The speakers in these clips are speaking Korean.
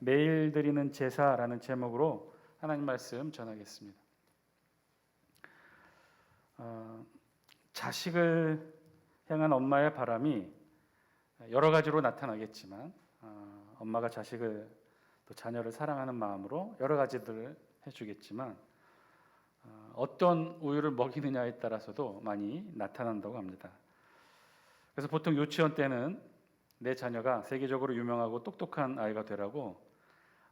매일 드리는 제사라는 제목으로 하나님 말씀 전하겠습니다. 자식을 향한 엄마의 바람이 여러 가지로 나타나겠지만 엄마가 자식을 또 자녀를 사랑하는 마음으로 여러 가지들을 해주겠지만 어떤 우유를 먹이느냐에 따라서도 많이 나타난다고 합니다. 그래서 보통 유치원 때는 내 자녀가 세계적으로 유명하고 똑똑한 아이가 되라고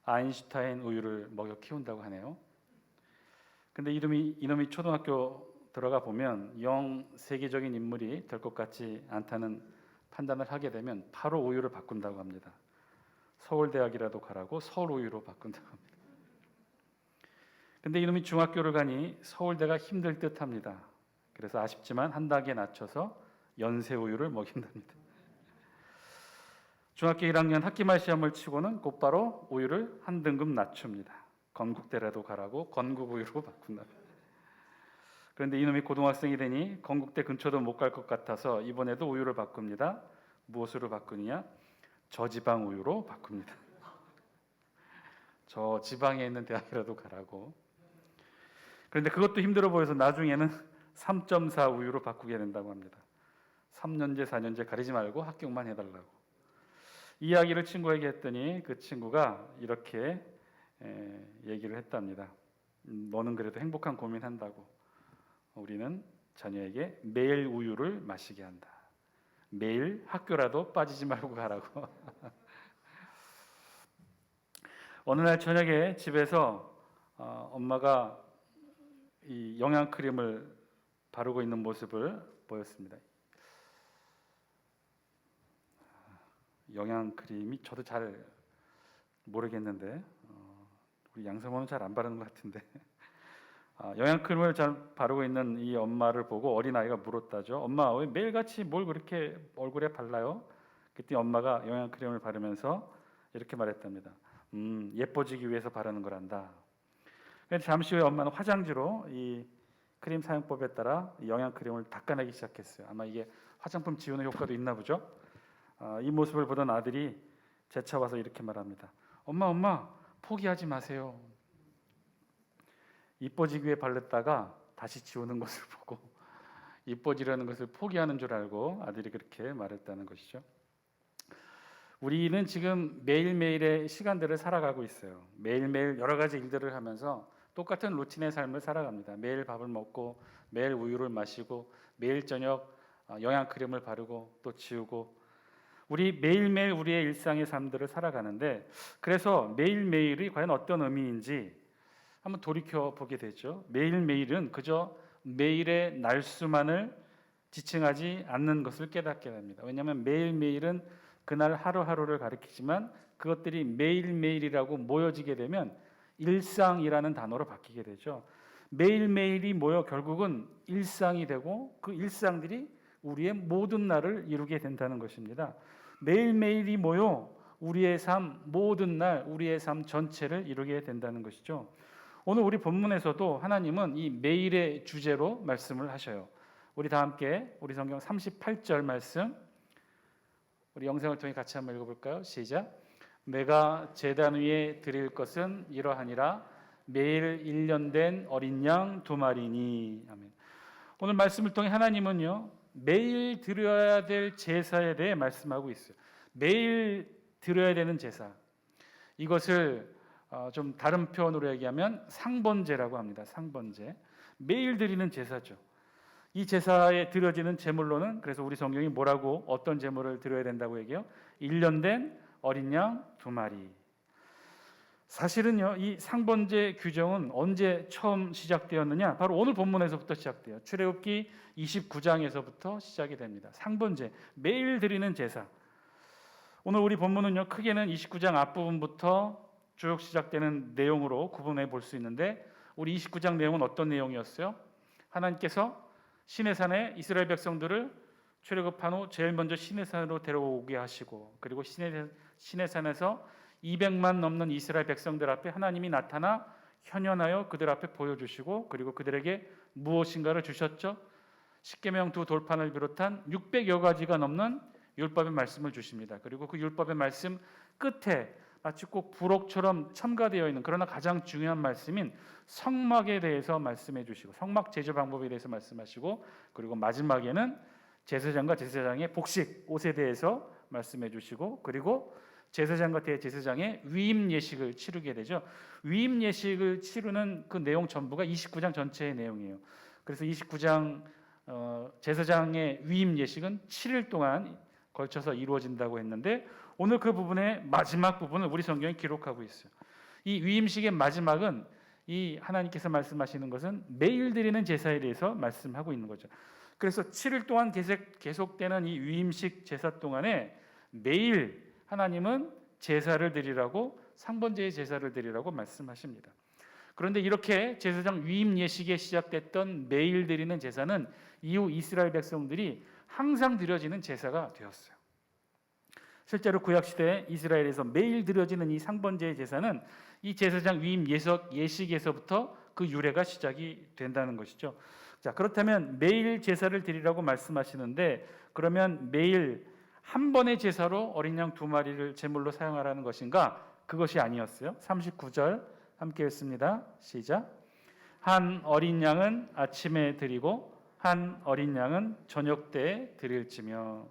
아인슈타인 우유를 먹여 키운다고 하네요. 근데 이놈이 초등학교 들어가 보면 영 세계적인 인물이 될 것 같지 않다는 판단을 하게 되면 바로 우유를 바꾼다고 합니다. 서울대학이라도 가라고 서울 우유로 바꾼다고 합니다. 근데 이놈이 중학교를 가니 서울대가 힘들 듯 합니다. 그래서 아쉽지만 한 단계 낮춰서 연세 우유를 먹인답니다. 중학교 1학년 학기말 시험을 치고는 곧바로 우유를 한 등급 낮춥니다. 건국대라도 가라고 건국 우유로 바꾼답니다. 그런데 이놈이 고등학생이 되니 건국대 근처도 못 갈 것 같아서 이번에도 우유를 바꿉니다. 무엇으로 바꾸느냐? 저지방 우유로 바꿉니다. 저 지방에 있는 대학이라도 가라고. 그런데 그것도 힘들어 보여서 나중에는 3.4 우유로 바꾸게 된다고 합니다. 3년제, 4년제 가리지 말고 합격만 해달라고. 이야기를 친구에게 했더니 그 친구가 이렇게 얘기를 했답니다. 너는 그래도 행복한 고민한다고. 우리는 자녀에게 매일 우유를 마시게 한다. 매일 학교라도 빠지지 말고 가라고. 어느 날 저녁에 집에서 엄마가 이 영양 크림을 바르고 있는 모습을 보였습니다. 영양 크림이 저도 잘 모르겠는데 우리 양성호는 잘 안 바르는 것 같은데 영양 크림을 잘 바르고 있는 이 엄마를 보고 어린아이가 물었다죠. 엄마, 왜 매일같이 뭘 그렇게 얼굴에 발라요? 그때 엄마가 영양 크림을 바르면서 이렇게 말했답니다. 예뻐지기 위해서 바르는 거란다. 잠시 후에 엄마는 화장지로 이 크림 사용법에 따라 영양 크림을 닦아내기 시작했어요. 아마 이게 화장품 지우는 효과도 있나 보죠. 이 모습을 보던 아들이 재차 와서 이렇게 말합니다. 엄마, 포기하지 마세요. 이뻐지기 위해 발랐다가 다시 지우는 것을 보고 이뻐지려는 것을 포기하는 줄 알고 아들이 그렇게 말했다는 것이죠. 우리는 지금 매일매일의 시간들을 살아가고 있어요. 매일매일 여러 가지 일들을 하면서 똑같은 루틴의 삶을 살아갑니다. 매일 밥을 먹고 매일 우유를 마시고 매일 저녁 영양크림을 바르고 또 지우고 우리 매일매일 우리의 일상의 삶들을 살아가는데 그래서 매일매일이 과연 어떤 의미인지 한번 돌이켜보게 되죠. 매일매일은 그저 매일의 날수만을 지칭하지 않는 것을 깨닫게 됩니다. 왜냐하면 매일매일은 그날 하루하루를 가리키지만 그것들이 매일매일이라고 모여지게 되면 일상이라는 단어로 바뀌게 되죠. 매일매일이 모여 결국은 일상이 되고 그 일상들이 우리의 모든 날을 이루게 된다는 것입니다. 매일매일이 모여 우리의 삶, 모든 날 우리의 삶 전체를 이루게 된다는 것이죠. 오늘 우리 본문에서도 하나님은 이 매일의 주제로 말씀을 하셔요. 우리 다 함께 우리 성경 38절 말씀 우리 영상을 통해 같이 한번 읽어볼까요? 시작. 내가 제단 위에 드릴 것은 이러하니라 매일 1년 된 어린 양 2마리니. 아멘. 오늘 말씀을 통해 하나님은요 매일 드려야 될 제사에 대해 말씀하고 있어요. 매일 드려야 되는 제사. 이것을 좀 다른 표현으로 얘기하면 상번제라고 합니다. 상번제. 매일 드리는 제사죠. 이 제사에 드려지는 제물로는 그래서 우리 성경이 뭐라고 어떤 제물을 드려야 된다고 얘기해요? 1년 된 어린 양 2마리. 사실은요 이 상번제 규정은 언제 처음 시작되었느냐? 바로 오늘 본문에서부터 시작돼요. 출애굽기 29장에서부터 시작이 됩니다. 상번제, 매일 드리는 제사. 오늘 우리 본문은요 크게는 29장 앞부분부터 쭉 시작되는 내용으로 구분해 볼 수 있는데 우리 29장 내용은 어떤 내용이었어요? 하나님께서 시내산에 이스라엘 백성들을 출애굽한 후 제일 먼저 시내산으로 데려오게 하시고 그리고 시내산에서 200만 넘는 이스라엘 백성들 앞에 하나님이 나타나 현현하여 그들 앞에 보여주시고 그리고 그들에게 무엇인가를 주셨죠. 십계명 2 돌판을 비롯한 600여 가지가 넘는 율법의 말씀을 주십니다. 그리고 그 율법의 말씀 끝에 마치 꼭 부록처럼 첨가되어 있는, 그러나 가장 중요한 말씀인 성막에 대해서 말씀해 주시고, 성막 제조 방법에 대해서 말씀하시고, 그리고 마지막에는 제사장과 제사장의 복식, 옷에 대해서 말씀해 주시고, 그리고 제사장과 대제사장의 위임 예식을 치르게 되죠. 위임 예식을 치르는 그 내용 전부가 29장 전체의 내용이에요. 그래서 29장 제사장의 위임 예식은 7일 동안 걸쳐서 이루어진다고 했는데, 오늘 그 부분의 마지막 부분을 우리 성경이 기록하고 있어요. 이 위임식의 마지막은 이 하나님께서 말씀하시는 것은 매일 드리는 제사에 대해서 말씀하고 있는 거죠. 그래서 7일 동안 계속되는 이 위임식 제사 동안에 매일 하나님은 제사를 드리라고, 상번제의 제사를 드리라고 말씀하십니다. 그런데 이렇게 제사장 위임 예식에 시작됐던 매일 드리는 제사는 이후 이스라엘 백성들이 항상 드려지는 제사가 되었어요. 실제로 구약시대 이스라엘에서 매일 드려지는 이 상번제의 제사는 이 제사장 위임 예식에서부터 그 유래가 시작이 된다는 것이죠. 자, 그렇다면 매일 제사를 드리라고 말씀하시는데, 그러면 매일 한 번의 제사로 어린 양 2마리를 제물로 사용하라는 것인가? 그것이 아니었어요. 39절 함께 읽습니다. 시작. 한 어린 양은 아침에 드리고 한 어린 양은 저녁 때에 드릴지며.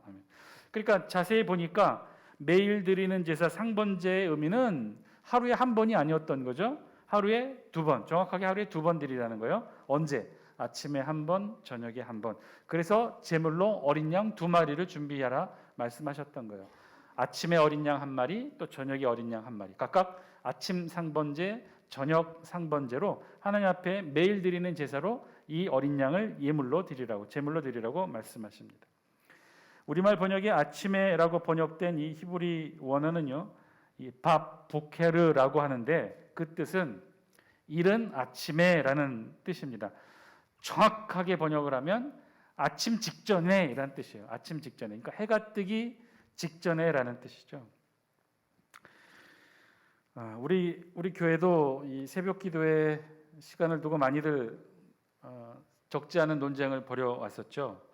그러니까 자세히 보니까 매일 드리는 제사 상번제의 의미는 하루에 한 번이 아니었던 거죠. 하루에 2번, 정확하게 하루에 2번 드리라는 거예요. 언제? 아침에 한 번, 저녁에 한 번. 그래서 제물로 어린 양 2마리를 준비하라 말씀하셨던 거예요. 아침에 어린 양 1마리, 또 저녁에 어린 양 1마리. 각각 아침 상번제, 저녁 상번제로 하나님 앞에 매일 드리는 제사로 이 어린 양을 예물로 드리라고, 제물로 드리라고 말씀하십니다. 우리말 번역에 아침에라고 번역된 이 히브리 원어는요, 이 밥 보케르라고 하는데, 그 뜻은 이른 아침에라는 뜻입니다. 정확하게 번역을 하면 아침 직전에라는 뜻이에요. 아침 직전에, 그러니까 해가 뜨기 직전에라는 뜻이죠. 우리 교회도 이 새벽 기도의 시간을 두고 많이들 적지 않은 논쟁을 벌여왔었죠.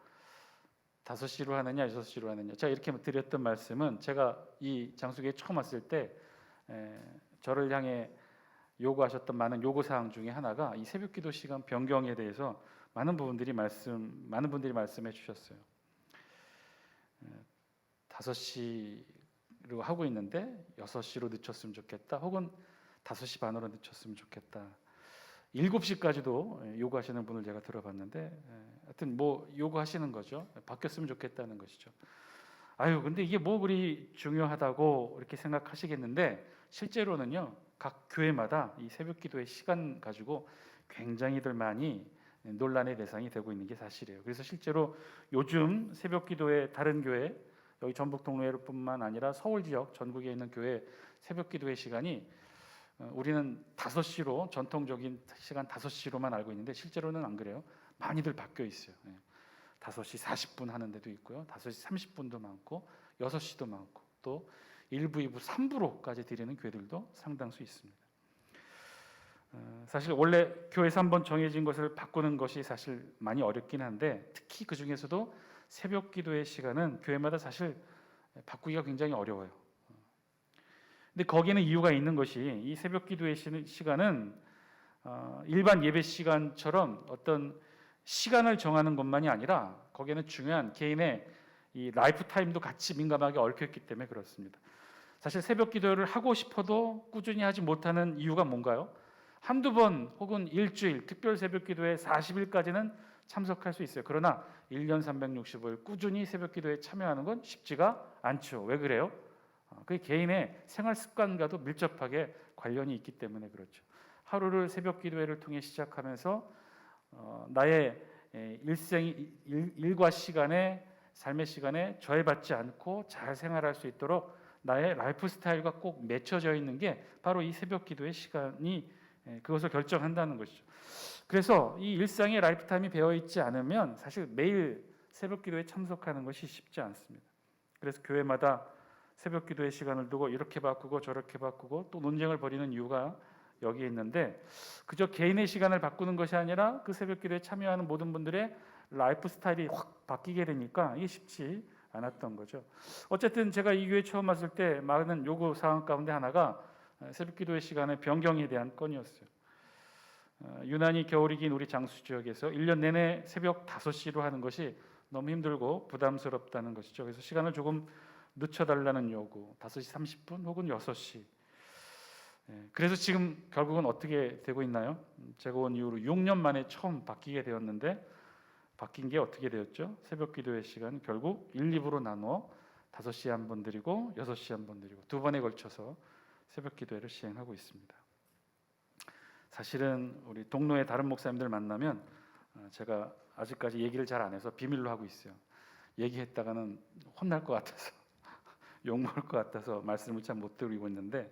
5시로 하느냐 6시로 하느냐. 제가 이렇게 드렸던 말씀은, 제가 이 장수교에 처음 왔을 때 저를 향해 요구하셨던 많은 요구사항 중에 하나가 이 새벽기도 시간 변경에 대해서 많은 분들이 말씀해 주셨어요. 5시로 하고 있는데 6시로 늦췄으면 좋겠다, 혹은 5시 반으로 늦췄으면 좋겠다. 7시까지도 요구하시는 분을 제가 들어봤는데, 하여튼 뭐 요구하시는 거죠. 바뀌었으면 좋겠다는 것이죠. 근데 이게 뭐 그리 중요하다고 이렇게 생각하시겠는데, 실제로는요, 각 교회마다 이 새벽 기도의 시간 가지고 굉장히들 많이 논란의 대상이 되고 있는 게 사실이에요. 그래서 실제로 요즘 새벽 기도의 다른 교회, 여기 전북 동로회뿐만 아니라 서울 지역 전국에 있는 교회 새벽 기도의 시간이, 우리는 5시로, 전통적인 시간 5시로만 알고 있는데 실제로는 안 그래요. 많이들 바뀌어 있어요. 5시 40분 하는 데도 있고요, 5시 30분도 많고 6시도 많고, 또 1부, 2부, 3부로까지 드리는 교회들도 상당수 있습니다. 사실 원래 교회에서 한번 정해진 것을 바꾸는 것이 사실 많이 어렵긴 한데, 특히 그 중에서도 새벽 기도의 시간은 교회마다 사실 바꾸기가 굉장히 어려워요. 근데 거기에는 이유가 있는 것이, 이 새벽 기도의 시간은 일반 예배 시간처럼 어떤 시간을 정하는 것만이 아니라, 거기에는 중요한 개인의 이 라이프 타임도 같이 민감하게 얽혀 있기 때문에 그렇습니다. 사실 새벽 기도를 하고 싶어도 꾸준히 하지 못하는 이유가 뭔가요? 한두 번 혹은 일주일, 특별 새벽 기도에 40일까지는 참석할 수 있어요. 그러나 1년 365일 꾸준히 새벽 기도에 참여하는 건 쉽지가 않죠. 왜 그래요? 그게 개인의 생활 습관과도 밀접하게 관련이 있기 때문에 그렇죠. 하루를 새벽 기도회를 통해 시작하면서 나의 일과 시간에, 삶의 시간에 저해받지 않고 잘 생활할 수 있도록 나의 라이프 스타일과 꼭 맺혀져 있는 게 바로 이 새벽 기도의 시간이 그것을 결정한다는 것이죠. 그래서 이 일상의 라이프 타임이 배어 있지 않으면 사실 매일 새벽 기도에 참석하는 것이 쉽지 않습니다. 그래서 교회마다 새벽 기도의 시간을 두고 이렇게 바꾸고 저렇게 바꾸고 또 논쟁을 벌이는 이유가 여기에 있는데, 그저 개인의 시간을 바꾸는 것이 아니라 그 새벽 기도에 참여하는 모든 분들의 라이프 스타일이 확 바뀌게 되니까 이게 쉽지 않았던 거죠. 어쨌든 제가 이 교회 처음 왔을 때 많은 요구 사항 가운데 하나가 새벽기도의 시간의 변경에 대한 건이었어요. 유난히 겨울이 긴 우리 장수 지역에서 1년 내내 새벽 5시로 하는 것이 너무 힘들고 부담스럽다는 것이죠. 그래서 시간을 조금 늦춰달라는 요구, 5시 30분 혹은 6시. 그래서 지금 결국은 어떻게 되고 있나요? 제가 온 이후로 6년 만에 처음 바뀌게 되었는데 바뀐 게 어떻게 되었죠? 새벽 기도의 시간 결국 1, 2부로 나눠 5시에 한 번 드리고 6시에 한 번 드리고 두 번에 걸쳐서 새벽 기도회를 시행하고 있습니다. 사실은 우리 동로의 다른 목사님들 만나면 제가 아직까지 얘기를 잘 안 해서 비밀로 하고 있어요. 얘기했다가는 혼날 것 같아서 욕먹을 것 같아서 말씀을 잘 못 드리고 있는데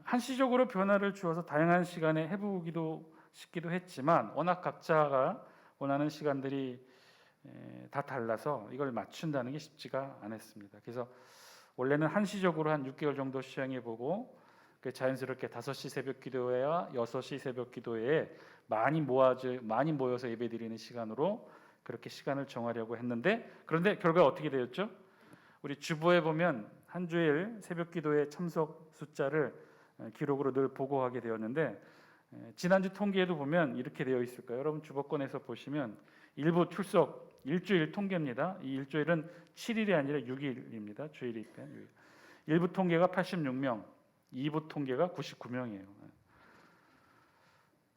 한시적으로 변화를 주어서 다양한 시간에 해보기도 싶기도 했지만 워낙 각자가 원하는 시간들이 다 달라서 이걸 맞춘다는 게 쉽지가 않았습니다. 그래서 원래는 한시적으로 한 6개월 정도 시행해보고 자연스럽게 5시 새벽 기도회와 6시 새벽 기도회에 많이 모여서 예배드리는 시간으로 그렇게 시간을 정하려고 했는데 그런데 결과 어떻게 되었죠? 우리 주보에 보면 한 주일 새벽 기도회 참석 숫자를 기록으로 늘 보고하게 되었는데 지난주 통계에도 보면 이렇게 되어 있을 거예요. 여러분 주보권에서 보시면 일부 출석 일주일 통계입니다. 이 일주일은 7일이 아니라 6일입니다. 주일이 뺀. 일부 통계가 86명, 2부 통계가 99명이에요.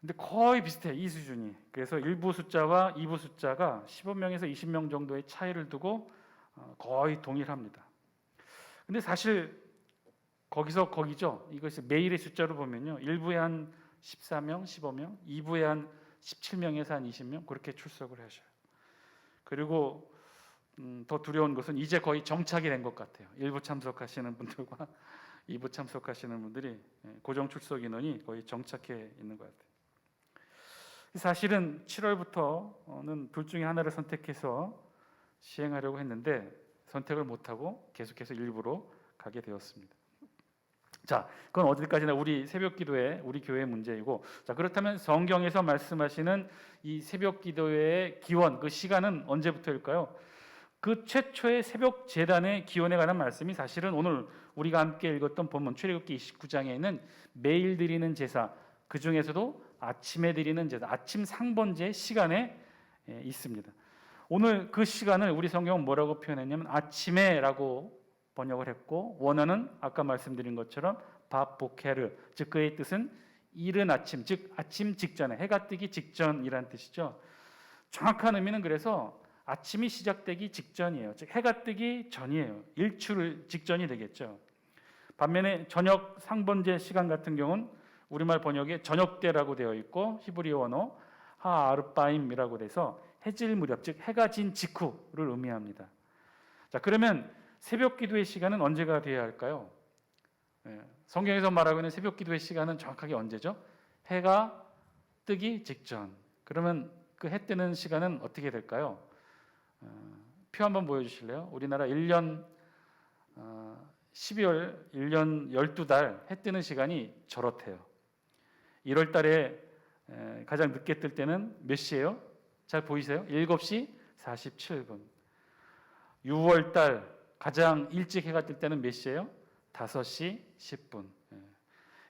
근데 거의 비슷해 이 수준이. 그래서 1부 숫자와 2부 숫자가 15명에서 20명 정도의 차이를 두고 거의 동일합니다. 근데 사실 거기서 거기죠. 이것이 매일의 숫자로 보면요. 1부에 한 14명, 15명, 2부에 한 17명에서 한 20명 그렇게 출석을 하셔요. 그리고 더 두려운 것은 이제 거의 정착이 된 것 같아요. 1부 참석하시는 분들과 2부 참석하시는 분들이 고정 출석 인원이 거의 정착해 있는 것 같아요. 사실은 7월부터는 둘 중에 하나를 선택해서 시행하려고 했는데 선택을 못하고 계속해서 일부로 가게 되었습니다. 자, 그건 어디까지나 우리 새벽 기도회, 우리 교회의 문제이고, 자 그렇다면 성경에서 말씀하시는 이 새벽 기도회의 기원, 그 시간은 언제부터일까요? 그 최초의 새벽 제단의 기원에 관한 말씀이 사실은 오늘 우리가 함께 읽었던 본문 출애굽기 29장에 있는 매일 드리는 제사, 그 중에서도 아침에 드리는 제사, 아침 상번제 시간에 있습니다. 오늘 그 시간을 우리 성경은 뭐라고 표현했냐면 아침에라고 번역을 했고 원어는 아까 말씀드린 것처럼 바보케르, 즉 그의 뜻은 이른 아침, 즉 아침 직전에 해가 뜨기 직전이라는 뜻이죠. 정확한 의미는 그래서 아침이 시작되기 직전이에요. 즉 해가 뜨기 전이에요. 일출 직전이 되겠죠. 반면에 저녁 상번제 시간 같은 경우는 우리말 번역에 저녁 때라고 되어 있고 히브리어 원어 하아르바임이라고 돼서 해질 무렵, 즉 해가 진 직후를 의미합니다. 자, 그러면 새벽 기도의 시간은 언제가 되어야 할까요? 성경에서 말하고 있는 새벽 기도의 시간은 정확하게 언제죠? 해가 뜨기 직전. 그러면 그 해 뜨는 시간은 어떻게 될까요? 표 한번 보여주실래요? 우리나라 1년 12월 1년 12달 해 뜨는 시간이 저렇대요. 1월 달에 가장 늦게 뜰 때는 몇 시예요? 잘 보이세요? 7시 47분. 6월 달 가장 일찍 해가 뜰 때는 몇 시예요? 5시 10분.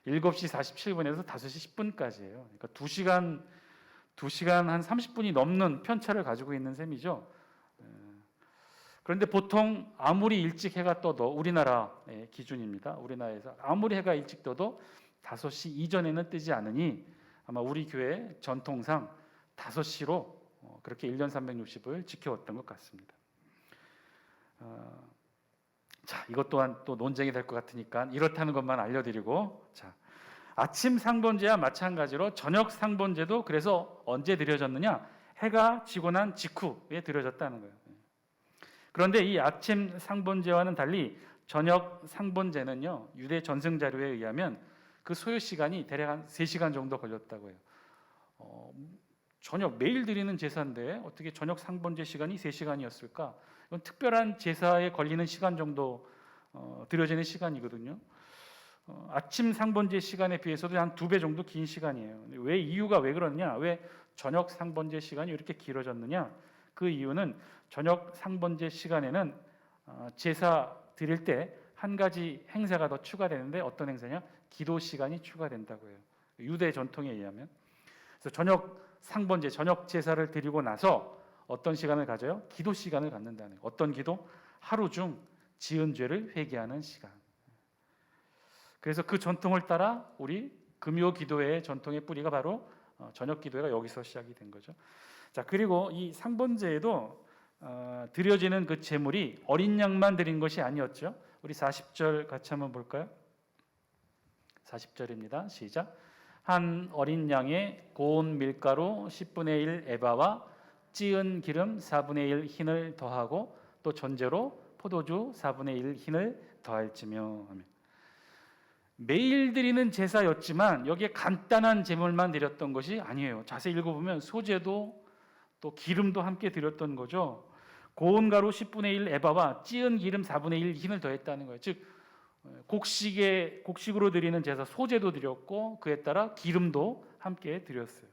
7시 47분에서 5시 10분까지예요. 그러니까 2시간 한 30분이 넘는 편차를 가지고 있는 셈이죠. 그런데 보통 아무리 일찍 해가 떠도 우리나라 기준입니다. 우리나라에서 아무리 해가 일찍 떠도 5시 이전에는 뜨지 않으니 아마 우리 교회 전통상 5시로 그렇게 1년 360을 지켜왔던 것 같습니다. 자, 이것 또한 또 논쟁이 될 것 같으니까 이렇다는 것만 알려드리고, 자, 아침 상번제와 마찬가지로 저녁 상번제도 그래서 언제 드려졌느냐? 해가 지고 난 직후에 드려졌다는 거예요. 그런데 이 아침 상번제와는 달리 저녁 상번제는요, 유대 전승 자료에 의하면 그 소요 시간이 대략 한 3시간 정도 걸렸다고 해요. 저녁 매일 드리는 제사인데 어떻게 저녁 상번제 시간이 3시간이었을까? 이건 특별한 제사에 걸리는 시간 정도 드려지는 시간이거든요. 아침 상번제 시간에 비해서도 한 2배 정도 긴 시간이에요. 왜 이유가 왜 그러냐? 왜 저녁 상번제 시간이 이렇게 길어졌느냐? 그 이유는 저녁 상번제 시간에는 제사 드릴 때 한 가지 행사가 더 추가되는데 어떤 행사냐? 기도 시간이 추가된다고 해요. 유대 전통에 의하면. 그래서 저녁 상번제, 저녁 제사를 드리고 나서 어떤 시간을 가져요? 기도 시간을 갖는다는 거예요. 어떤 기도? 하루 중 지은 죄를 회개하는 시간. 그래서 그 전통을 따라 우리 금요 기도회의 전통의 뿌리가 바로 저녁 기도회가 여기서 시작이 된 거죠. 자, 그리고 이 상번제에도 드려지는 그 제물이 어린 양만 드린 것이 아니었죠. 우리 40절 같이 한번 볼까요? 40절입니다. 시작. 한 어린 양의 고운 밀가루 10분의 1 에바와 찌은 기름 4분의 1 흰을 더하고 또 전제로 포도주 4분의 1 흰을 더할지며. 매일 드리는 제사였지만 여기에 간단한 제물만 드렸던 것이 아니에요. 자세히 읽어보면 소제도 또 기름도 함께 드렸던 거죠. 고운 가루 10분의 1 에바와 찌은 기름 4분의 1 흰을 더했다는 거예요. 즉 곡식으로 드리는 제사 소제도 드렸고 그에 따라 기름도 함께 드렸어요.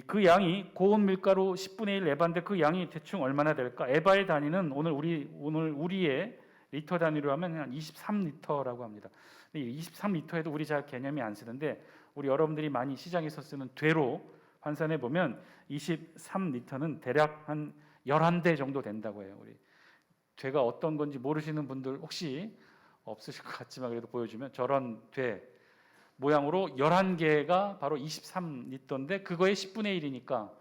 그 양이 고운 밀가루 10분의 1 에바인데 그 양이 대충 얼마나 될까? 에바의 단위는 오늘 우리의 리터 단위로 하면 한 23리터라고 합니다. 23리터에도 우리 잘 개념이 안 쓰는데 우리 여러분들이 많이 시장에서 쓰는 되로 환산해 보면 23리터는 대략 한 11대 정도 된다고 해요. 우리 되가 어떤 건지 모르시는 분들 혹시 없으실 것 같지만 그래도 보여주면 저런 되 모양으로 11개가 바로 23리터인데 그거의 10분의 1이니까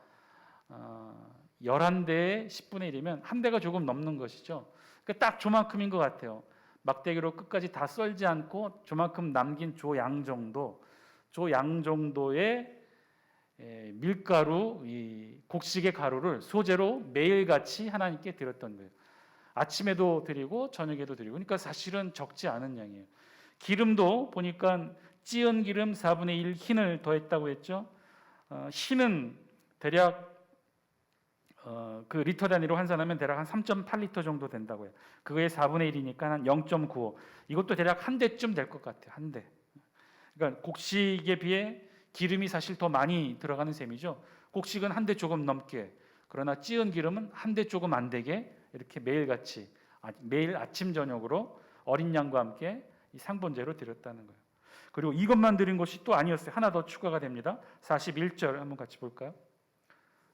11대의 10분의 1이면 한 대가 조금 넘는 것이죠. 그러니까 딱 조만큼인 것 같아요. 막대기로 끝까지 다 썰지 않고 조만큼 남긴 조양 정도의 밀가루, 이 곡식의 가루를 소재로 매일같이 하나님께 드렸던 거예요. 아침에도 드리고 저녁에도 드리고. 그러니까 사실은 적지 않은 양이에요. 기름도 보니까 찌은 기름 4분의 1 흰을 더했다고 했죠. 흰은 대략 그 리터 단위로 환산하면 대략 한 3.8리터 정도 된다고 해요. 그거의 4분의 1이니까 한 0.95. 이것도 대략 한 대쯤 될 것 같아요. 한 대. 그러니까 곡식에 비해 기름이 사실 더 많이 들어가는 셈이죠. 곡식은 한 대 조금 넘게, 그러나 찌은 기름은 한 대 조금 안 되게 이렇게 매일같이 매일 아침 저녁으로 어린 양과 함께 이 상번제로 드렸다는 거예요. 그리고 이것만 드린 것이 또 아니었어요. 하나 더 추가가 됩니다. 41절 한번 같이 볼까요?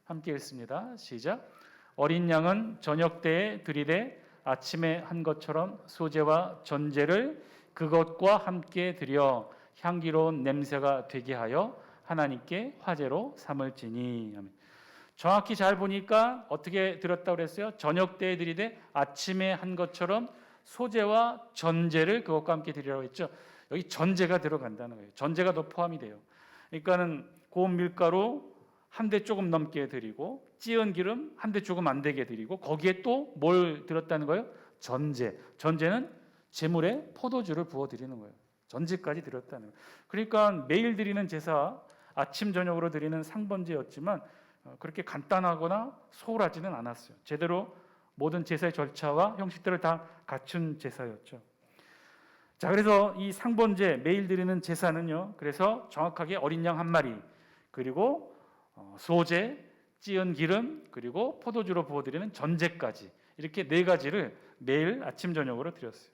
함께 읽습니다. 시작. 어린 양은 저녁 때에 드리되 아침에 한 것처럼 소제와 전제를 그것과 함께 드려 향기로운 냄새가 되게 하여 하나님께 화제로 삼을지니. 정확히 잘 보니까 어떻게 드렸다고 그랬어요? 저녁 때에 드리되 아침에 한 것처럼 소제와 전제를 그것과 함께 드리라고 했죠. 여기 전제가 들어간다는 거예요. 전제가 더 포함이 돼요. 그러니까는 고운 밀가루 한 대 조금 넘게 드리고 찌은 기름 한 대 조금 안 되게 드리고 거기에 또 뭘 드렸다는 거예요? 전제. 전제는 제물에 포도주를 부어 드리는 거예요. 전제까지 드렸다는 거예요. 그러니까 매일 드리는 제사, 아침 저녁으로 드리는 상번제였지만 그렇게 간단하거나 소홀하지는 않았어요. 제대로 모든 제사의 절차와 형식들을 다 갖춘 제사였죠. 자, 그래서 이 상번제 매일 드리는 제사는요. 그래서 정확하게 어린 양 한 마리, 그리고 소제, 찌은 기름, 그리고 포도주로 부어드리는 전제까지 이렇게 네 가지를 매일 아침 저녁으로 드렸어요.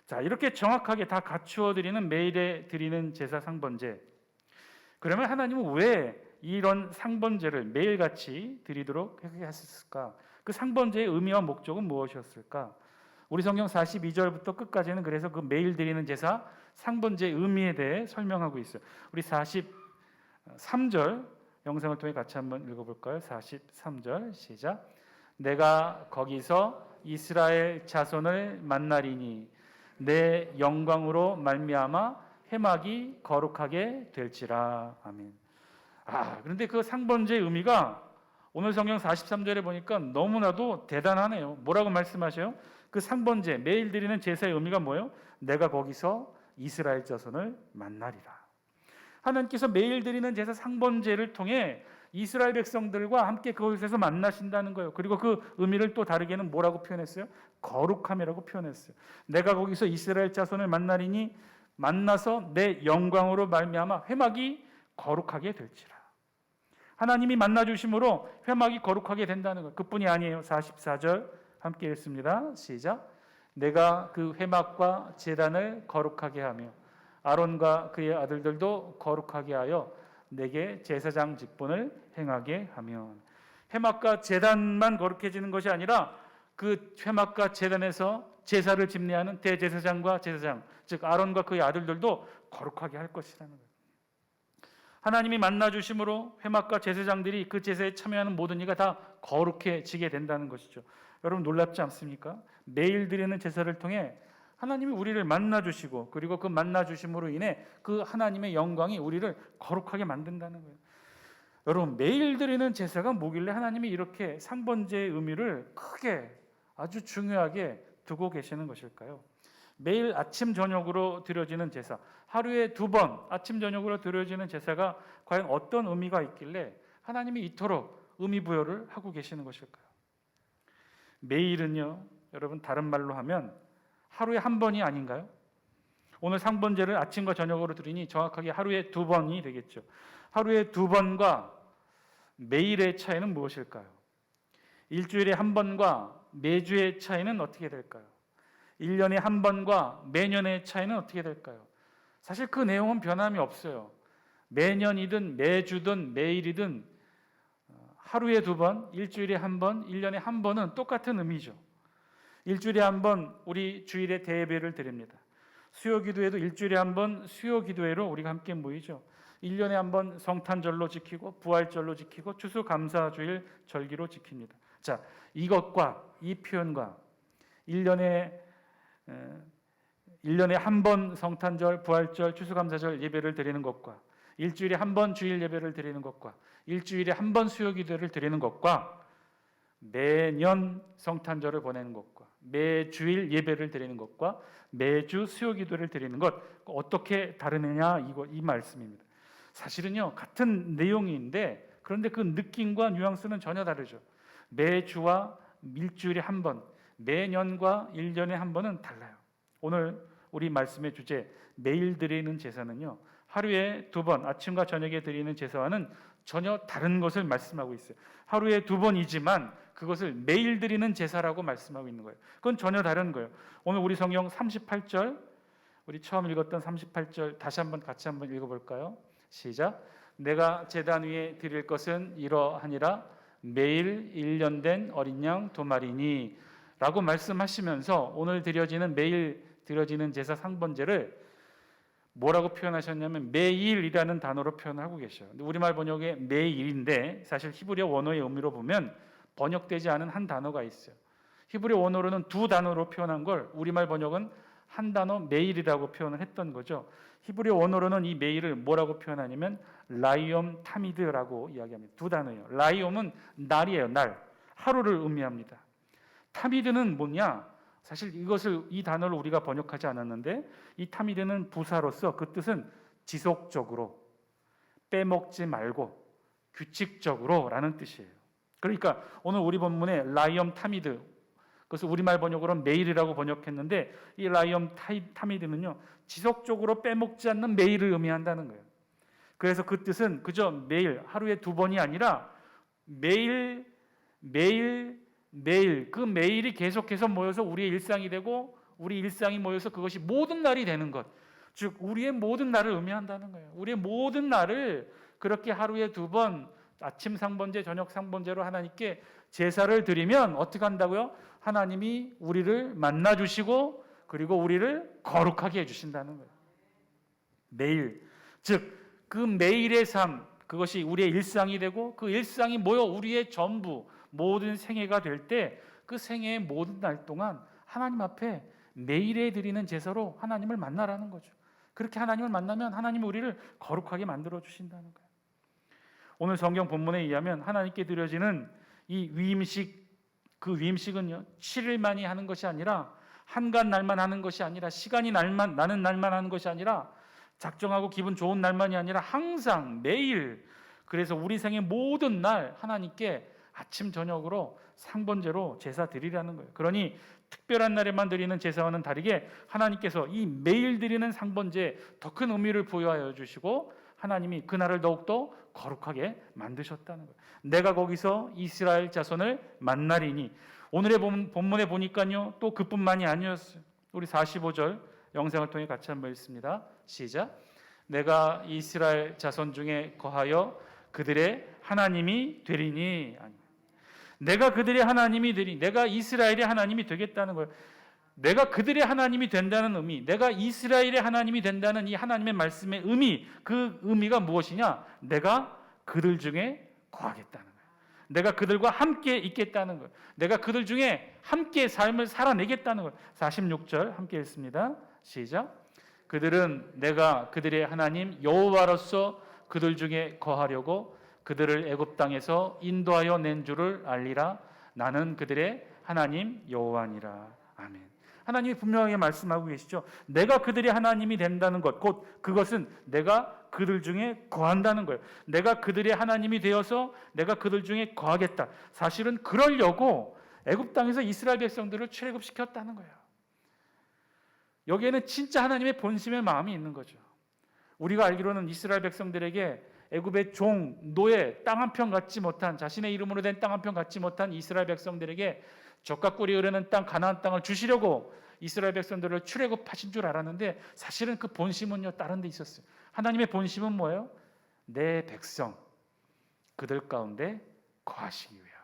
자, 이렇게 정확하게 다 갖추어 드리는 매일에 드리는 제사 상번제. 그러면 하나님은 왜 이런 상번제를 매일같이 드리도록 하셨을까? 그 상번제의 의미와 목적은 무엇이었을까? 우리 성경 42절부터 끝까지는 그래서 그 매일 드리는 제사 상번제의 의미에 대해 설명하고 있어요. 우리 43절 영상을 통해 같이 한번 읽어볼까요? 43절 시작. 내가 거기서 이스라엘 자손을 만나리니 내 영광으로 말미암아 회막이 거룩하게 될지라. 아멘. 그런데 그 상번제의 의미가 오늘 성경 43절에 보니까 너무나도 대단하네요. 뭐라고 말씀하셔요? 그 상번제, 매일 드리는 제사의 의미가 뭐예요? 내가 거기서 이스라엘 자손을 만나리라. 하나님께서 매일 드리는 제사 상번제를 통해 이스라엘 백성들과 함께 그곳에서 만나신다는 거예요. 그리고 그 의미를 또 다르게는 뭐라고 표현했어요? 거룩함이라고 표현했어요. 내가 거기서 이스라엘 자손을 만나리니 만나서 내 영광으로 말미암아 회막이 거룩하게 될지라. 하나님이 만나 주심으로 회막이 거룩하게 된다는 것. 그뿐이 아니에요. 44절 함께 읽습니다. 시작. 내가 그 회막과 제단을 거룩하게 하며 아론과 그의 아들들도 거룩하게 하여 내게 제사장 직분을 행하게 하며. 회막과 제단만 거룩해지는 것이 아니라 그 회막과 제단에서 제사를 집례하는 대제사장과 제사장, 즉 아론과 그의 아들들도 거룩하게 할 것이라는 거예요. 하나님이 만나 주심으로 회막과 제사장들이 그 제사에 참여하는 모든 이가 다 거룩해지게 된다는 것이죠. 여러분 놀랍지 않습니까? 매일 드리는 제사를 통해 하나님이 우리를 만나 주시고 그리고 그 만나 주심으로 인해 그 하나님의 영광이 우리를 거룩하게 만든다는 거예요. 여러분 매일 드리는 제사가 뭐길래 하나님이 이렇게 상번제의 의미를 크게 아주 중요하게 두고 계시는 것일까요? 매일 아침 저녁으로 드려지는 제사, 하루에 2번 아침 저녁으로 드려지는 제사가 과연 어떤 의미가 있길래 하나님이 이토록 의미 부여를 하고 계시는 것일까요? 매일은요, 여러분 다른 말로 하면 하루에 한 번이 아닌가요? 오늘 상번제를 아침과 저녁으로 드리니 정확하게 하루에 2번이 되겠죠. 하루에 2번과 매일의 차이는 무엇일까요? 일주일에 한 번과 매주의 차이는 어떻게 될까요? 1년에 한 번과 매년의 차이는 어떻게 될까요? 사실 그 내용은 변함이 없어요. 매년이든 매주든 매일이든 하루에 2번, 일주일에 한 번, 1년에 한 번은 똑같은 의미죠. 일주일에 한 번 우리 주일에 대예배를 드립니다. 수요기도회도 일주일에 한 번 수요기도회로 우리가 함께 모이죠. 1년에 한 번 성탄절로 지키고 부활절로 지키고 추수감사주일 절기로 지킵니다. 자, 이것과 이 표현과 1년에 한 번 성탄절, 부활절, 추수감사절 예배를 드리는 것과 일주일에 한 번 주일 예배를 드리는 것과 일주일에 한 번 수요기도를 드리는 것과 매년 성탄절을 보내는 것과 매주일 예배를 드리는 것과 매주 수요기도를 드리는 것 어떻게 다르느냐 이 말씀입니다. 사실은요 같은 내용인데 그런데 그 느낌과 뉘앙스는 전혀 다르죠. 매주와 일주일에 한 번, 매년과 1년에 한 번은 달라요. 오늘 우리 말씀의 주제 매일 드리는 제사는요 하루에 2번 아침과 저녁에 드리는 제사와는 전혀 다른 것을 말씀하고 있어요. 하루에 2번이지만 그것을 매일 드리는 제사라고 말씀하고 있는 거예요. 그건 전혀 다른 거예요. 오늘 우리 성경 38절 우리 처음 읽었던 38절 다시 한번 같이 한번 읽어볼까요? 시작. 내가 제단 위에 드릴 것은 이러하니라 매일 1년 된 어린 양 2마리니 라고 말씀하시면서 오늘 드려지는 매일 드려지는 제사 상번제를 뭐라고 표현하셨냐면 매일이라는 단어로 표현하고 계셔요. 우리말 번역에 매일인데 사실 히브리어 원어의 의미로 보면 번역되지 않은 한 단어가 있어요. 히브리어 원어로는 2단어로 표현한 걸 우리말 번역은 한 단어 매일이라고 표현을 했던 거죠. 히브리어 원어로는 이 매일을 뭐라고 표현하냐면 라이옴 타미드라고 이야기합니다. 2단어예요. 라이옴은 날이에요. 날. 하루를 의미합니다. 타미드는 뭐냐? 사실 이 단어를 우리가 번역하지 않았는데 이 타미드는 부사로서 그 뜻은 지속적으로, 빼먹지 말고, 규칙적으로 라는 뜻이에요. 그러니까 오늘 우리 본문에 라이엄 타미드, 그것을 우리말 번역으로는 매일이라고 번역했는데 이 라이엄 타미드는요 지속적으로 빼먹지 않는 매일을 의미한다는 거예요. 그래서 그 뜻은 그저 매일, 하루에 2번이 아니라 매일 그 매일이 계속해서 모여서 우리의 일상이 되고 우리 일상이 모여서 그것이 모든 날이 되는 것, 즉 우리의 모든 날을 의미한다는 거예요. 우리의 모든 날을 그렇게 하루에 2번 아침 상번제, 저녁 상번제로 하나님께 제사를 드리면 어떻게 한다고요? 하나님이 우리를 만나 주시고 그리고 우리를 거룩하게 해주신다는 거예요. 매일, 즉 그 매일의 삶, 그것이 우리의 일상이 되고 그 일상이 모여 우리의 전부 모든 생애가 될 때 그 생애의 모든 날 동안 하나님 앞에 매일에 드리는 제사로 하나님을 만나라는 거죠. 그렇게 하나님을 만나면 하나님이 우리를 거룩하게 만들어 주신다는 거예요. 오늘 성경 본문에 의하면 하나님께 드려지는 이 위임식, 그 위임식은요 7일만이 하는 것이 아니라 한간 날만 하는 것이 아니라 시간이 나는 날만 하는 것이 아니라 작정하고 기분 좋은 날만이 아니라 항상 매일, 그래서 우리 생의 모든 날 하나님께 아침 저녁으로 상번제로 제사 드리라는 거예요. 그러니 특별한 날에만 드리는 제사와는 다르게 하나님께서 이 매일 드리는 상번제에 더 큰 의미를 부여하여 주시고 하나님이 그날을 더욱더 거룩하게 만드셨다는 거예요. 내가 거기서 이스라엘 자손을 만나리니. 오늘의 본문에 보니까요, 또 그뿐만이 아니었어요. 우리 45절 영상을 통해 같이 한번 읽습니다. 시작. 내가 이스라엘 자손 중에 거하여 그들의 하나님이 되리니. 내가 그들의 하나님이 되리니. 내가 이스라엘의 하나님이 되겠다는 거예요. 내가 그들의 하나님이 된다는 의미, 내가 이스라엘의 하나님이 된다는 이 하나님의 말씀의 의미, 그 의미가 무엇이냐? 내가 그들 중에 거하겠다는 거예요. 내가 그들과 함께 있겠다는 거예요. 내가 그들 중에 함께 삶을 살아내겠다는 거예요. 46절 함께 읽습니다. 시작. 그들은 내가 그들의 하나님 여호와로서 그들 중에 거하려고 그들을 애굽 땅에서 인도하여 낸 줄을 알리라. 나는 그들의 하나님 여호와니라. 아멘. 하나님이 분명하게 말씀하고 계시죠. 내가 그들의 하나님이 된다는 것, 곧 그것은 내가 그들 중에 거한다는 거예요. 내가 그들의 하나님이 되어서 내가 그들 중에 거하겠다. 사실은 그러려고 애굽 땅에서 이스라엘 백성들을 출애굽시켰다는 거예요. 여기에는 진짜 하나님의 본심의 마음이 있는 거죠. 우리가 알기로는 이스라엘 백성들에게 애굽의 종, 노예, 땅 한 편 갖지 못한, 자신의 이름으로 된 땅 한 편 갖지 못한 이스라엘 백성들에게 젖과 꿀이 흐르는 땅 가나안 땅을 주시려고 이스라엘 백성들을 출애굽하신 줄 알았는데, 사실은 그 본심은요 다른 데 있었어요. 하나님의 본심은 뭐예요? 내 백성 그들 가운데 거하시기 위하여,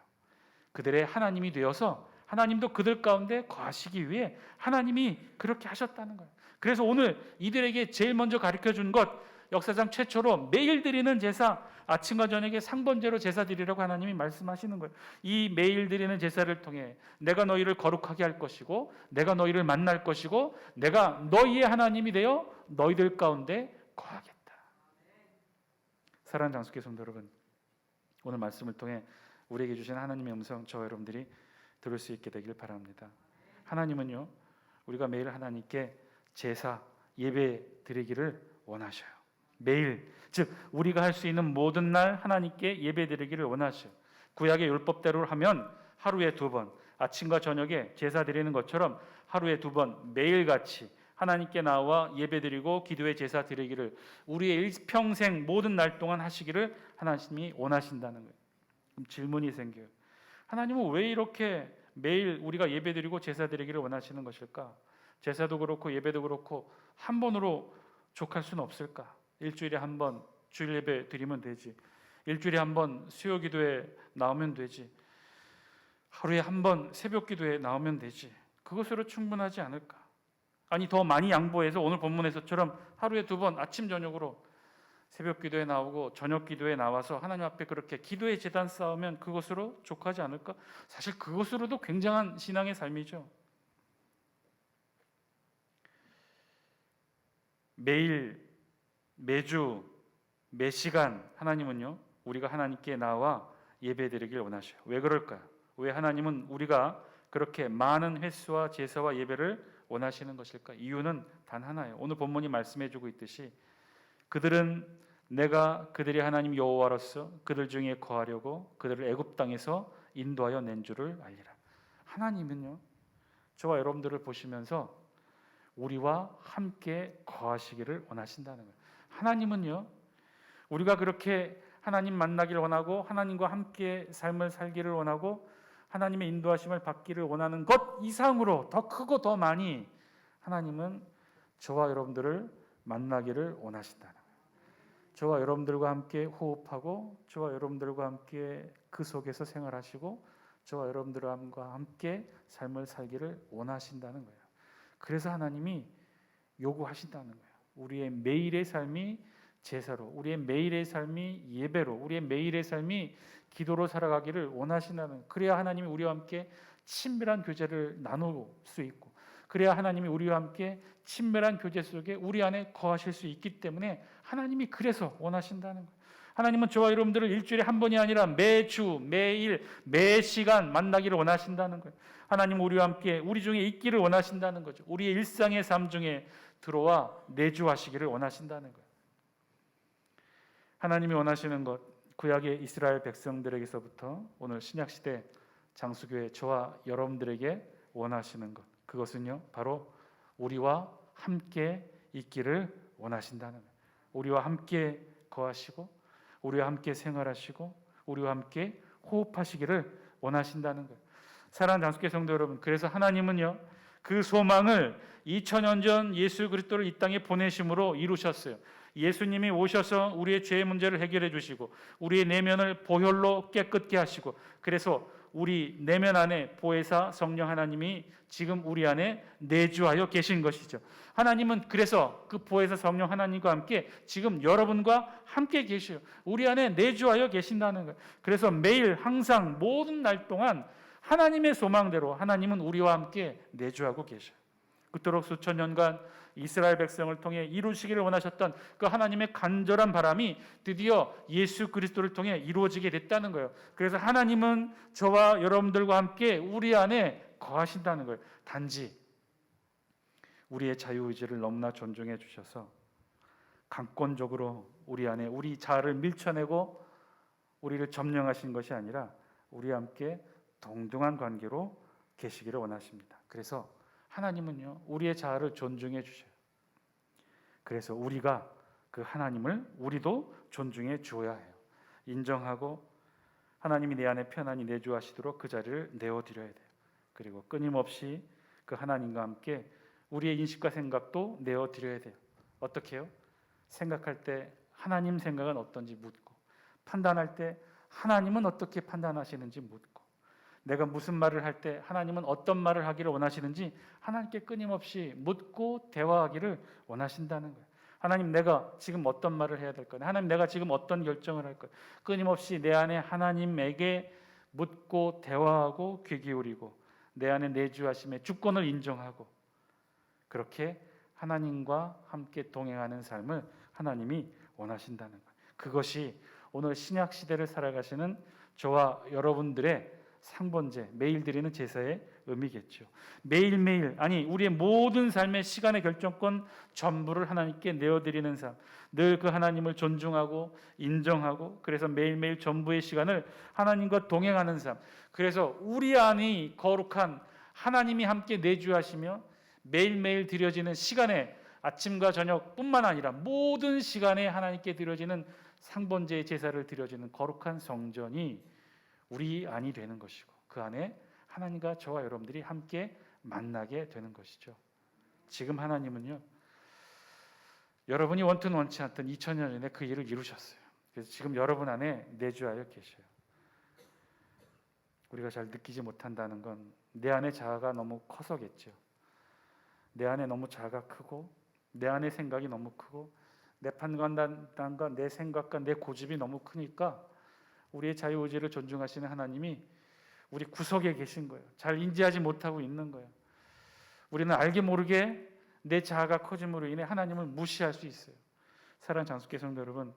그들의 하나님이 되어서 하나님도 그들 가운데 거하시기 위해 하나님이 그렇게 하셨다는 거예요. 그래서 오늘 이들에게 제일 먼저 가르쳐 준 것, 역사상 최초로 매일 드리는 제사, 아침과 저녁에 상번제로 제사 드리라고 하나님이 말씀하시는 거예요. 이 매일 드리는 제사를 통해 내가 너희를 거룩하게 할 것이고, 내가 너희를 만날 것이고, 내가 너희의 하나님이 되어 너희들 가운데 거하겠다. 사랑하는 장수교 성도 여러분, 오늘 말씀을 통해 우리에게 주신 하나님의 음성, 저와 여러분들이 들을 수 있게 되길 바랍니다. 하나님은요, 우리가 매일 하나님께 제사, 예배 드리기를 원하셔요. 매일, 즉 우리가 할 수 있는 모든 날 하나님께 예배 드리기를 원하셔요. 구약의 율법대로 하면 하루에 2번, 아침과 저녁에 제사 드리는 것처럼 하루에 2번 매일같이 하나님께 나와 예배 드리고 기도의 제사 드리기를 우리의 일평생 모든 날 동안 하시기를 하나님이 원하신다는 거예요. 그럼 질문이 생겨요. 하나님은 왜 이렇게 매일 우리가 예배 드리고 제사 드리기를 원하시는 것일까? 제사도 그렇고 예배도 그렇고 한 번으로 족할 수는 없을까? 일주일에 한 번 주일 예배 드리면 되지. 일주일에 한 번 수요 기도에 나오면 되지. 하루에 한 번 새벽 기도에 나오면 되지. 그것으로 충분하지 않을까? 아니, 더 많이 양보해서 오늘 본문에서처럼 하루에 2번 아침 저녁으로 새벽 기도에 나오고 저녁 기도에 나와서 하나님 앞에 그렇게 기도의 제단 쌓으면 그것으로 족하지 않을까? 사실 그것으로도 굉장한 신앙의 삶이죠. 매일, 매주, 매 시간 하나님은요, 우리가 하나님께 나와 예배드리길 원하셔요. 왜 그럴까요? 왜 하나님은 우리가 그렇게 많은 횟수와 제사와 예배를 원하시는 것일까? 이유는 단 하나예요. 오늘 본문이 말씀해주고 있듯이 그들은 내가 그들의 하나님 여호와로서 그들 중에 거하려고 그들을 애굽 땅에서 인도하여 낸 줄을 알리라. 하나님은요, 저와 여러분들을 보시면서 우리와 함께 거하시기를 원하신다는 거예요. 하나님은요, 우리가 그렇게 하나님 만나기를 원하고 하나님과 함께 삶을 살기를 원하고 하나님의 인도하심을 받기를 원하는 것 이상으로 더 크고 더 많이 하나님은 저와 여러분들을 만나기를 원하신다는 거예요. 저와 여러분들과 함께 호흡하고 저와 여러분들과 함께 그 속에서 생활하시고 저와 여러분들과 함께 삶을 살기를 원하신다는 거예요. 그래서 하나님이 요구하신다는 거예요. 우리의 매일의 삶이 제사로, 우리의 매일의 삶이 예배로, 우리의 매일의 삶이 기도로 살아가기를 원하신다는, 그래야 하나님이 우리와 함께 친밀한 교제를 나눌 수 있고, 그래야 하나님이 우리와 함께 친밀한 교제 속에 우리 안에 거하실 수 있기 때문에 하나님이 그래서 원하신다는 거예요. 하나님은 저와 여러분들을 일주일에 한 번이 아니라 매주, 매일, 매 시간 만나기를 원하신다는 거예요. 하나님은 우리와 함께 우리 중에 있기를 원하신다는 거죠. 우리의 일상의 삶 중에 들어와 내주하시기를 원하신다는 거예요. 하나님이 원하시는 것, 구약의 이스라엘 백성들에게서부터 오늘 신약시대 장수교회 저와 여러분들에게 원하시는 것, 그것은요 바로 우리와 함께 있기를 원하신다는 거예요. 우리와 함께 거하시고 우리와 함께 생활하시고 우리와 함께 호흡하시기를 원하신다는 거예요. 사랑하는 장수교 성도 여러분, 그래서 하나님은요 그 소망을 2000년 전 예수 그리스도를 이 땅에 보내심으로 이루셨어요. 예수님이 오셔서 우리의 죄의 문제를 해결해 주시고 우리의 내면을 보혈로 깨끗게 하시고, 그래서 우리 내면 안에 보혜사 성령 하나님이 지금 우리 안에 내주하여 계신 것이죠. 하나님은 그래서 그 보혜사 성령 하나님과 함께 지금 여러분과 함께 계셔요. 우리 안에 내주하여 계신다는 거예요. 그래서 매일 항상 모든 날 동안 하나님의 소망대로 하나님은 우리와 함께 내주하고 계셔요. 그토록 수천 년간 이스라엘 백성을 통해 이루시기를 원하셨던 그 하나님의 간절한 바람이 드디어 예수 그리스도를 통해 이루어지게 됐다는 거예요. 그래서 하나님은 저와 여러분들과 함께 우리 안에 거하신다는 거예요. 단지 우리의 자유의지를 너무나 존중해 주셔서 강권적으로 우리 안에 우리 자아를 밀쳐내고 우리를 점령하신 것이 아니라 우리와 함께 동등한 관계로 계시기를 원하십니다. 그래서 하나님은요 우리의 자아를 존중해 주셔요. 그래서 우리가 그 하나님을 우리도 존중해 주어야 해요. 인정하고 하나님이 내 안에 편안히 내주하시도록 그 자리를 내어드려야 돼요. 그리고 끊임없이 그 하나님과 함께 우리의 인식과 생각도 내어드려야 돼요. 어떻게 해요? 생각할 때 하나님 생각은 어떤지 묻고, 판단할 때 하나님은 어떻게 판단하시는지 묻고, 내가 무슨 말을 할 때 하나님은 어떤 말을 하기를 원하시는지 하나님께 끊임없이 묻고 대화하기를 원하신다는 거예요. 하나님, 내가 지금 어떤 말을 해야 될 거냐? 하나님, 내가 지금 어떤 결정을 할 거야? 끊임없이 내 안에 하나님에게 묻고 대화하고 귀 기울이고 내 안에 내주하심의 주권을 인정하고, 그렇게 하나님과 함께 동행하는 삶을 하나님이 원하신다는 거예요. 그것이 오늘 신약 시대를 살아가시는 저와 여러분들의 상번제, 매일 드리는 제사의 의미겠죠. 매일매일, 아니 우리의 모든 삶의 시간의 결정권 전부를 하나님께 내어드리는 삶, 늘 그 하나님을 존중하고 인정하고, 그래서 매일매일 전부의 시간을 하나님과 동행하는 삶, 그래서 우리 안이 거룩한 하나님이 함께 내주하시며 매일매일 드려지는 시간에 아침과 저녁뿐만 아니라 모든 시간에 하나님께 드려지는 상번제의 제사를 드려지는 거룩한 성전이 우리 안이 되는 것이고, 그 안에 하나님과 저와 여러분들이 함께 만나게 되는 것이죠. 지금 하나님은요 여러분이 원튼 원치 않던 2000년 전에 그 일을 이루셨어요. 그래서 지금 여러분 안에 내주하여 계셔요. 우리가 잘 느끼지 못한다는 건 내 안의 자아가 너무 커서겠죠. 내 안에 너무 자아가 크고 내 안의 생각이 너무 크고 내 판단과 내 생각과 내 고집이 너무 크니까 우리의 자유의지를 존중하시는 하나님이 우리 구석에 계신 거예요. 잘 인지하지 못하고 있는 거예요. 우리는 알게 모르게 내 자아가 커짐으로 인해 하나님을 무시할 수 있어요. 사랑하는 장수교 성도 여러분,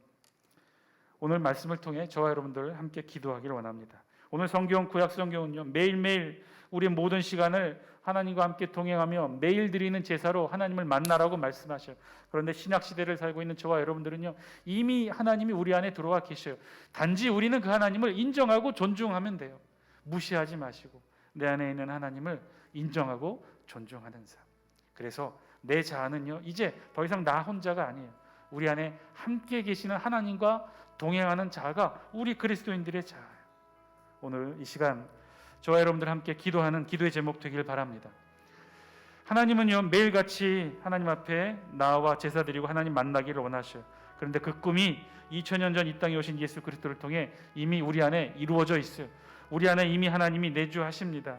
오늘 말씀을 통해 저와 여러분들 함께 기도하기를 원합니다. 오늘 성경, 구약 성경은요 매일매일 우리의 모든 시간을 하나님과 함께 동행하며 매일 드리는 제사로 하나님을 만나라고 말씀하셔요. 그런데 신약 시대를 살고 있는 저와 여러분들은요 이미 하나님이 우리 안에 들어와 계셔요. 단지 우리는 그 하나님을 인정하고 존중하면 돼요. 무시하지 마시고 내 안에 있는 하나님을 인정하고 존중하는 삶. 그래서 내 자아는요 이제 더 이상 나 혼자가 아니에요. 우리 안에 함께 계시는 하나님과 동행하는 자아가 우리 그리스도인들의 자아예요. 오늘 이 시간 저와 여러분들 함께 기도하는 기도의 제목 되길 바랍니다. 하나님은요 매일같이 하나님 앞에 나와 제사 드리고 하나님 만나기를 원하셔요. 그런데 그 꿈이 2000년 전 이 땅에 오신 예수 그리스도를 통해 이미 우리 안에 이루어져 있어요. 우리 안에 이미 하나님이 내주하십니다.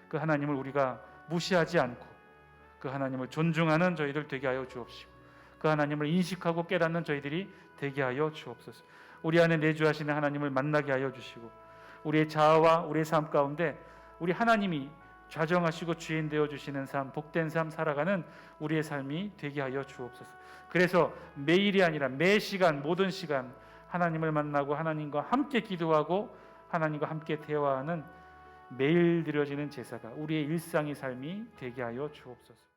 그 하나님을 우리가 무시하지 않고 그 하나님을 존중하는 저희들 되게 하여 주옵시고, 그 하나님을 인식하고 깨닫는 저희들이 되게 하여 주옵소서. 우리 안에 내주하시는 하나님을 만나게 하여 주시고, 우리의 자아와 우리의 삶 가운데 우리 하나님이 좌정하시고 주인 되어 주시는 삶, 복된 삶 살아가는 우리의 삶이 되게 하여 주옵소서. 그래서 매일이 아니라 매 시간, 모든 시간 하나님을 만나고 하나님과 함께 기도하고 하나님과 함께 대화하는 매일 드려지는 제사가 우리의 일상의 삶이 되게 하여 주옵소서.